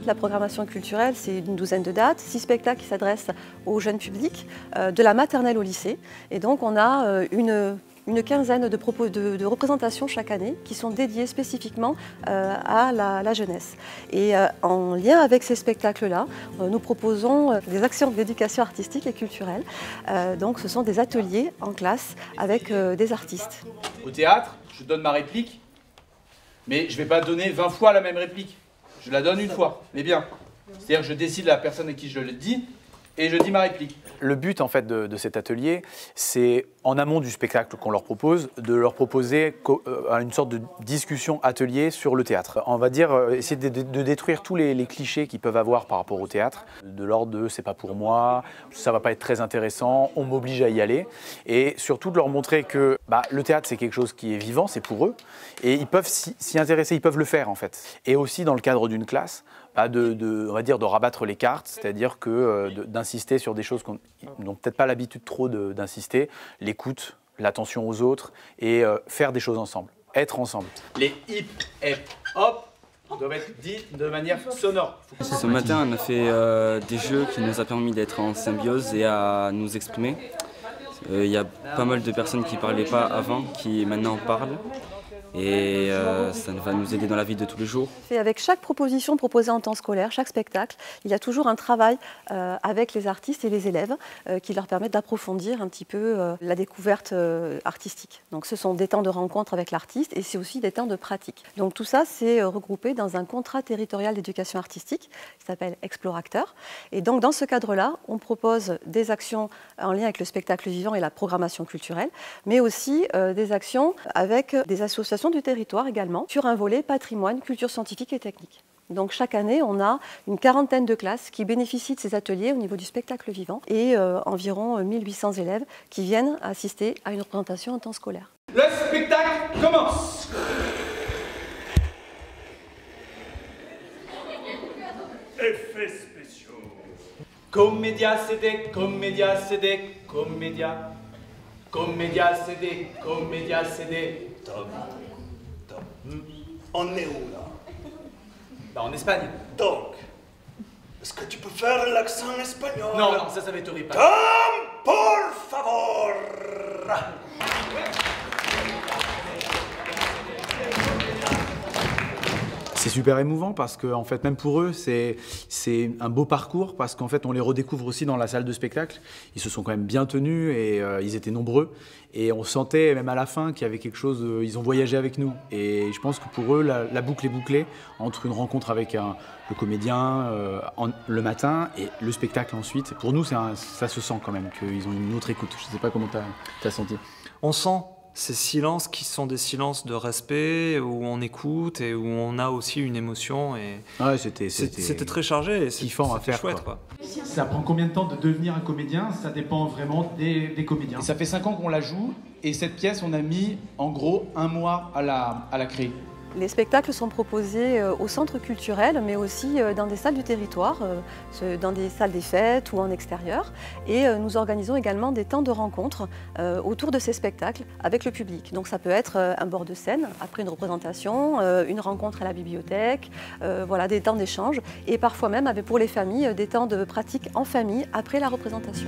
La programmation culturelle, c'est une douzaine de dates, 6 spectacles qui s'adressent au jeune public, de la maternelle au lycée. Et donc on a une quinzaine de représentations chaque année qui sont dédiées spécifiquement à la jeunesse. Et en lien avec ces spectacles-là, nous proposons des actions d'éducation artistique et culturelle. Donc ce sont des ateliers en classe avec des artistes. Au théâtre, je donne ma réplique, mais je ne vais pas donner 20 fois la même réplique. Je la donne une fois, mais bien. C'est-à-dire que je décide la personne à qui je le dis et je dis ma réplique. Le but en fait de cet atelier, c'est en amont du spectacle qu'on leur propose, de leur proposer une sorte de discussion atelier sur le théâtre. On va dire essayer de détruire tous les clichés qu'ils peuvent avoir par rapport au théâtre, de l'ordre de c'est pas pour moi, ça va pas être très intéressant, on m'oblige à y aller, et surtout de leur montrer que le théâtre c'est quelque chose qui est vivant, c'est pour eux, et ils peuvent s'y intéresser, ils peuvent le faire en fait. Et aussi dans le cadre d'une classe, on va dire de rabattre les cartes, c'est-à-dire que d'insister sur des choses qu'on n'ont peut-être pas l'habitude trop d'insister, l'écoute, l'attention aux autres et faire des choses ensemble, être ensemble. Les hip et hop doivent être dits de manière sonore. Ce matin, on a fait des jeux qui nous a permis d'être en symbiose et à nous exprimer. Il y a pas mal de personnes qui ne parlaient pas avant, qui maintenant parlent. Et ça va nous aider dans la vie de tous les jours. Et avec chaque proposition proposée en temps scolaire, chaque spectacle, il y a toujours un travail avec les artistes et les élèves qui leur permettent d'approfondir un petit peu la découverte artistique. Donc ce sont des temps de rencontre avec l'artiste et c'est aussi des temps de pratique. Donc tout ça, c'est regroupé dans un contrat territorial d'éducation artistique qui s'appelle Exploracteur. Et donc dans ce cadre-là, on propose des actions en lien avec le spectacle vivant et la programmation culturelle, mais aussi des actions avec des associations du territoire également, sur un volet patrimoine, culture scientifique et technique. Donc chaque année, on a une quarantaine de classes qui bénéficient de ces ateliers au niveau du spectacle vivant et environ 1800 élèves qui viennent assister à une représentation en temps scolaire. Le spectacle commence. Effets spéciaux. Commedia CD, commedia CD, commedia. Commedia CD, commedia CD. Top. On est où là? En Espagne. Donc, est-ce que tu peux faire l'accent espagnol? Non, ça va être horrible. Tom, por favor. C'est super émouvant parce que en fait, même pour eux, c'est un beau parcours parce qu'en fait, on les redécouvre aussi dans la salle de spectacle. Ils se sont quand même bien tenus et ils étaient nombreux. Et on sentait même à la fin qu'il y avait quelque chose, ils ont voyagé avec nous. Et je pense que pour eux, la boucle est bouclée entre une rencontre avec le comédien le matin et le spectacle ensuite. Pour nous, ça se sent quand même qu'ils ont une autre écoute. Je ne sais pas comment tu as senti. On sent ces silences qui sont des silences de respect, où on écoute et où on a aussi une émotion. Et ouais, c'était très chargé et kiffant à faire, chouette, quoi. Ça prend combien de temps de devenir un comédien? Ça dépend vraiment des comédiens. Et ça fait 5 ans qu'on la joue et cette pièce, on a mis en gros 1 mois à la créer. Les spectacles sont proposés au centre culturel, mais aussi dans des salles du territoire, dans des salles des fêtes ou en extérieur. Et nous organisons également des temps de rencontre autour de ces spectacles avec le public. Donc ça peut être un bord de scène, après une représentation, une rencontre à la bibliothèque, voilà, des temps d'échange. Et parfois même, pour les familles, des temps de pratique en famille après la représentation.